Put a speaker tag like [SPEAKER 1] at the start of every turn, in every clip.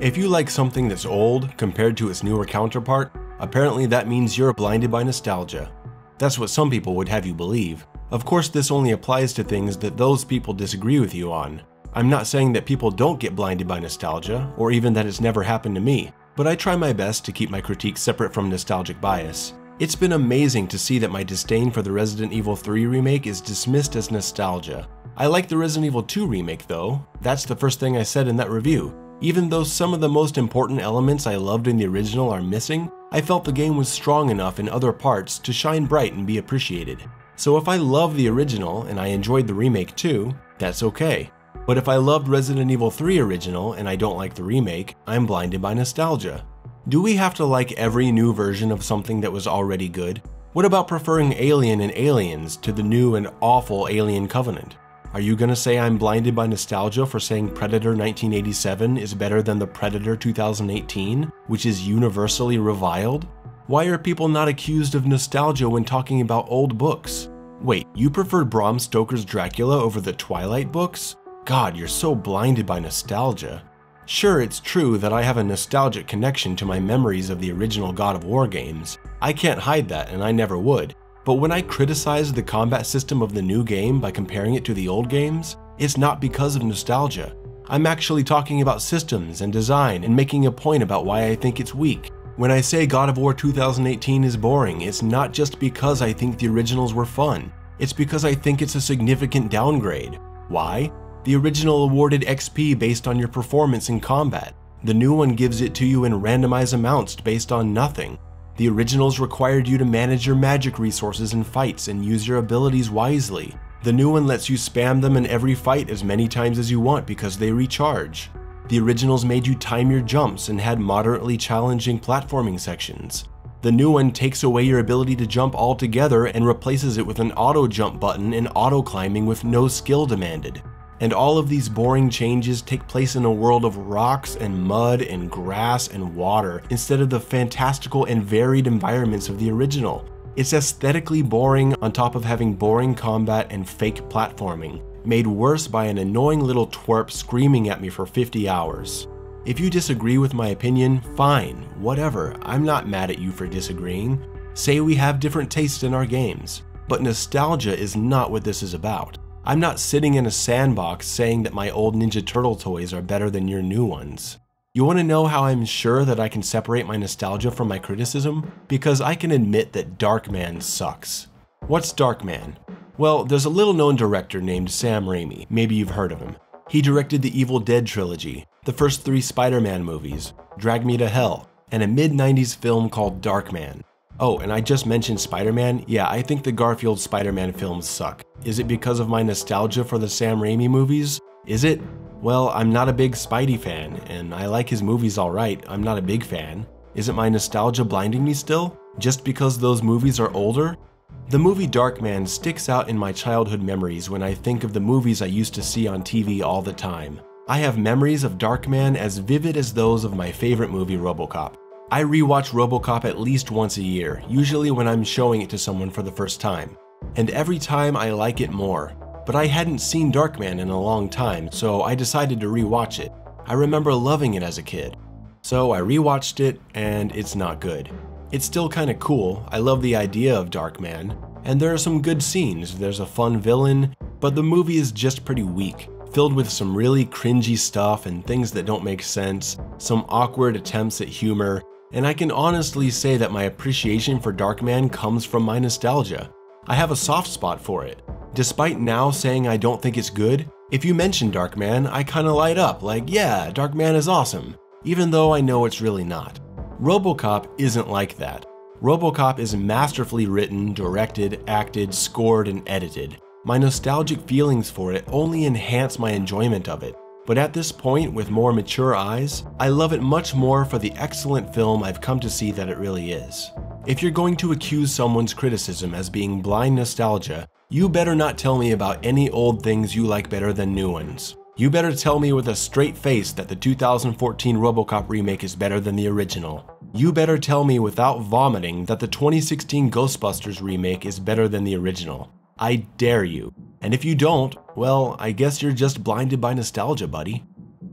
[SPEAKER 1] If you like something that's old compared to its newer counterpart, apparently that means you're blinded by nostalgia. That's what some people would have you believe. Of course, this only applies to things that those people disagree with you on. I'm not saying that people don't get blinded by nostalgia, or even that it's never happened to me, but I try my best to keep my critiques separate from nostalgic bias. It's been amazing to see that my disdain for the Resident Evil 3 remake is dismissed as nostalgia. I like the Resident Evil 2 remake though. That's the first thing I said in that review. Even though some of the most important elements I loved in the original are missing, I felt the game was strong enough in other parts to shine bright and be appreciated. So if I love the original and I enjoyed the remake too, that's okay. But if I loved Resident Evil 3 original and I don't like the remake, I'm blinded by nostalgia. Do we have to like every new version of something that was already good? What about preferring Alien and Aliens to the new and awful Alien Covenant? Are you gonna say I'm blinded by nostalgia for saying Predator 1987 is better than the Predator 2018, which is universally reviled? Why are people not accused of nostalgia when talking about old books? Wait, you preferred Bram Stoker's Dracula over the Twilight books? God, you're so blinded by nostalgia. Sure, it's true that I have a nostalgic connection to my memories of the original God of War games. I can't hide that, and I never would. But when I criticize the combat system of the new game by comparing it to the old games, it's not because of nostalgia. I'm actually talking about systems and design and making a point about why I think it's weak. When I say God of War 2018 is boring, it's not just because I think the originals were fun. It's because I think it's a significant downgrade. Why? The original awarded XP based on your performance in combat. The new one gives it to you in randomized amounts based on nothing. The originals required you to manage your magic resources in fights and use your abilities wisely. The new one lets you spam them in every fight as many times as you want because they recharge. The originals made you time your jumps and had moderately challenging platforming sections. The new one takes away your ability to jump altogether and replaces it with an auto jump button and auto climbing with no skill demanded. And all of these boring changes take place in a world of rocks and mud and grass and water instead of the fantastical and varied environments of the original. It's aesthetically boring on top of having boring combat and fake platforming, made worse by an annoying little twerp screaming at me for 50 hours. If you disagree with my opinion, fine, whatever, I'm not mad at you for disagreeing. Say we have different tastes in our games. But nostalgia is not what this is about. I'm not sitting in a sandbox saying that my old Ninja Turtle toys are better than your new ones. You want to know how I'm sure that I can separate my nostalgia from my criticism? Because I can admit that Darkman sucks. What's Darkman? Well, there's a little-known director named Sam Raimi. Maybe you've heard of him. He directed the Evil Dead trilogy, the first 3 Spider-Man movies, Drag Me to Hell, and a mid-90s film called Darkman. Oh, and I just mentioned Spider-Man. Yeah, I think the Garfield Spider-Man films suck. Is it because of my nostalgia for the Sam Raimi movies? Is it? Well, I'm not a big Spidey fan, and I like his movies alright. I'm not a big fan. Isn't my nostalgia blinding me still? Just because those movies are older? The movie Darkman sticks out in my childhood memories when I think of the movies I used to see on TV all the time. I have memories of Darkman as vivid as those of my favorite movie RoboCop. I rewatch RoboCop at least once a year, usually when I'm showing it to someone for the first time. And every time I like it more. But I hadn't seen Darkman in a long time, so I decided to rewatch it. I remember loving it as a kid. So I rewatched it, and it's not good. It's still kinda cool, I love the idea of Darkman, and there are some good scenes, there's a fun villain, but the movie is just pretty weak. Filled with some really cringy stuff and things that don't make sense, some awkward attempts at humor, and I can honestly say that my appreciation for Darkman comes from my nostalgia. I have a soft spot for it. Despite now saying I don't think it's good, if you mention Darkman, I kinda light up like, yeah, Darkman is awesome, even though I know it's really not. RoboCop isn't like that. RoboCop is masterfully written, directed, acted, scored, and edited. My nostalgic feelings for it only enhance my enjoyment of it. But at this point, with more mature eyes, I love it much more for the excellent film I've come to see that it really is. If you're going to accuse someone's criticism as being blind nostalgia, you better not tell me about any old things you like better than new ones. You better tell me with a straight face that the 2014 RoboCop remake is better than the original. You better tell me without vomiting that the 2016 Ghostbusters remake is better than the original. I dare you. And if you don't, well, I guess you're just blinded by nostalgia, buddy.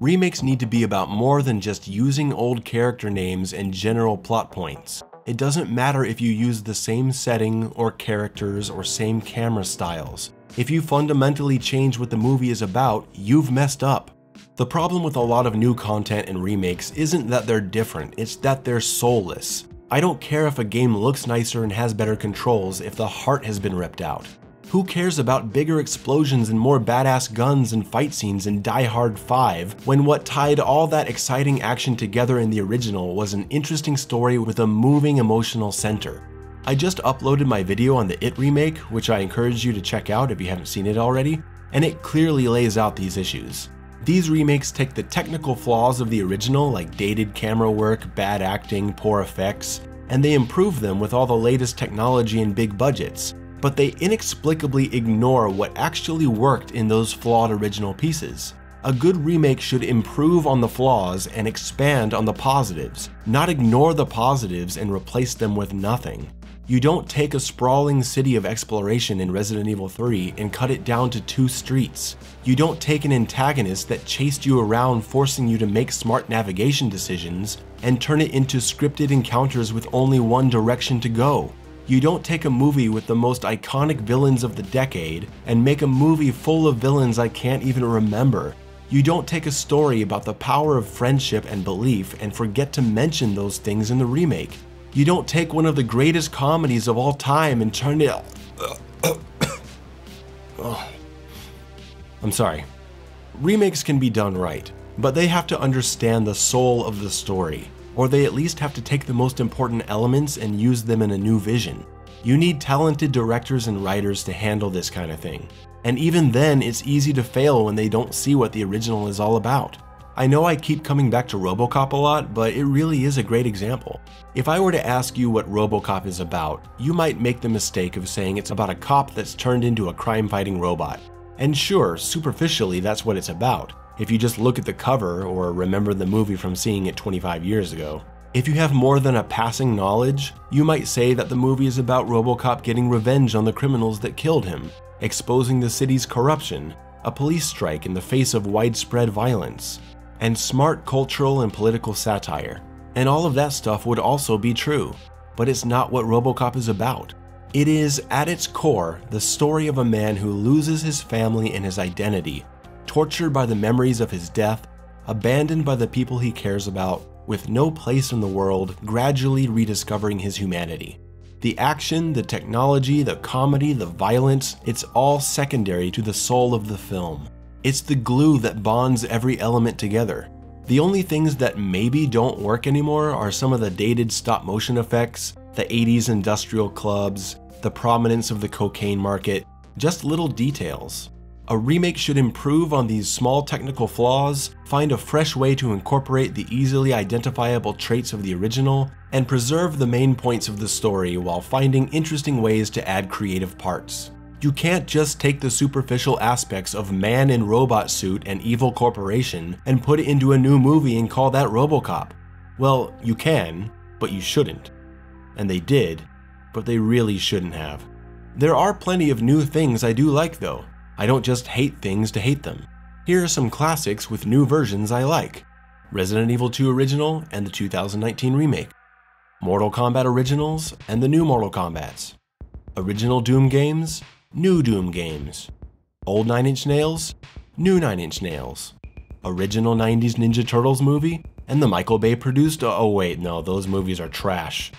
[SPEAKER 1] Remakes need to be about more than just using old character names and general plot points. It doesn't matter if you use the same setting or characters or same camera styles. If you fundamentally change what the movie is about, you've messed up. The problem with a lot of new content and remakes isn't that they're different, it's that they're soulless. I don't care if a game looks nicer and has better controls if the heart has been ripped out. Who cares about bigger explosions and more badass guns and fight scenes in Die Hard 5 when what tied all that exciting action together in the original was an interesting story with a moving emotional center? I just uploaded my video on the It remake, which I encourage you to check out if you haven't seen it already, and it clearly lays out these issues. These remakes take the technical flaws of the original, like dated camera work, bad acting, poor effects, and they improve them with all the latest technology and big budgets. But they inexplicably ignore what actually worked in those flawed original pieces. A good remake should improve on the flaws and expand on the positives, not ignore the positives and replace them with nothing. You don't take a sprawling city of exploration in Resident Evil 3 and cut it down to 2 streets. You don't take an antagonist that chased you around forcing you to make smart navigation decisions and turn it into scripted encounters with only one direction to go. You don't take a movie with the most iconic villains of the decade and make a movie full of villains I can't even remember. You don't take a story about the power of friendship and belief and forget to mention those things in the remake. You don't take one of the greatest comedies of all time and turn it... I'm sorry. Remakes can be done right, but they have to understand the soul of the story, or they at least have to take the most important elements and use them in a new vision. You need talented directors and writers to handle this kind of thing. And even then, it's easy to fail when they don't see what the original is all about. I know I keep coming back to RoboCop a lot, but it really is a great example. If I were to ask you what RoboCop is about, you might make the mistake of saying it's about a cop that's turned into a crime-fighting robot. And sure, superficially that's what it's about, if you just look at the cover or remember the movie from seeing it 25 years ago. If you have more than a passing knowledge, you might say that the movie is about RoboCop getting revenge on the criminals that killed him, exposing the city's corruption, a police strike in the face of widespread violence, and smart cultural and political satire. And all of that stuff would also be true, but it's not what RoboCop is about. It is, at its core, the story of a man who loses his family and his identity, tortured by the memories of his death, abandoned by the people he cares about, with no place in the world, gradually rediscovering his humanity. The action, the technology, the comedy, the violence, it's all secondary to the soul of the film. It's the glue that bonds every element together. The only things that maybe don't work anymore are some of the dated stop-motion effects, the 80s industrial clubs, the prominence of the cocaine market, just little details. A remake should improve on these small technical flaws, find a fresh way to incorporate the easily identifiable traits of the original, and preserve the main points of the story while finding interesting ways to add creative parts. You can't just take the superficial aspects of man in robot suit and evil corporation and put it into a new movie and call that RoboCop. Well, you can, but you shouldn't. And they did, but they really shouldn't have. There are plenty of new things I do like though. I don't just hate things to hate them. Here are some classics with new versions I like. Resident Evil 2 Original and the 2019 remake. Mortal Kombat Originals and the new Mortal Kombats. Original Doom games, new Doom games. Old 9 Inch Nails, new 9 Inch Nails. Original 90s Ninja Turtles movie and the Michael Bay produced, oh wait, no, those movies are trash.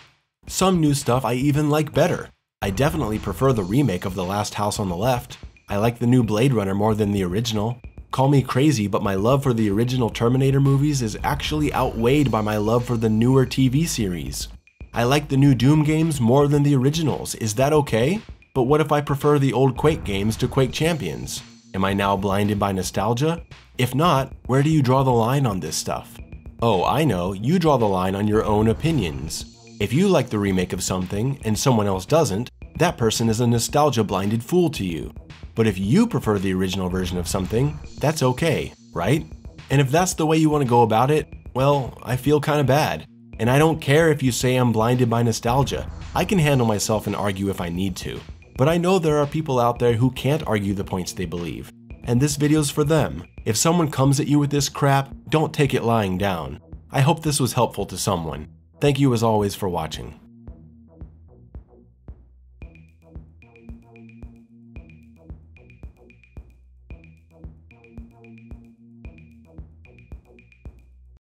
[SPEAKER 1] Some new stuff I even like better. I definitely prefer the remake of The Last House on the Left. I like the new Blade Runner more than the original. Call me crazy, but my love for the original Terminator movies is actually outweighed by my love for the newer TV series. I like the new Doom games more than the originals. Is that okay? But what if I prefer the old Quake games to Quake Champions? Am I now blinded by nostalgia? If not, where do you draw the line on this stuff? Oh, I know, you draw the line on your own opinions. If you like the remake of something and someone else doesn't, that person is a nostalgia-blinded fool to you. But if you prefer the original version of something, that's okay, right? And if that's the way you want to go about it, well, I feel kind of bad. And I don't care if you say I'm blinded by nostalgia. I can handle myself and argue if I need to. But I know there are people out there who can't argue the points they believe. And this video's for them. If someone comes at you with this crap, don't take it lying down. I hope this was helpful to someone. Thank you as always for watching.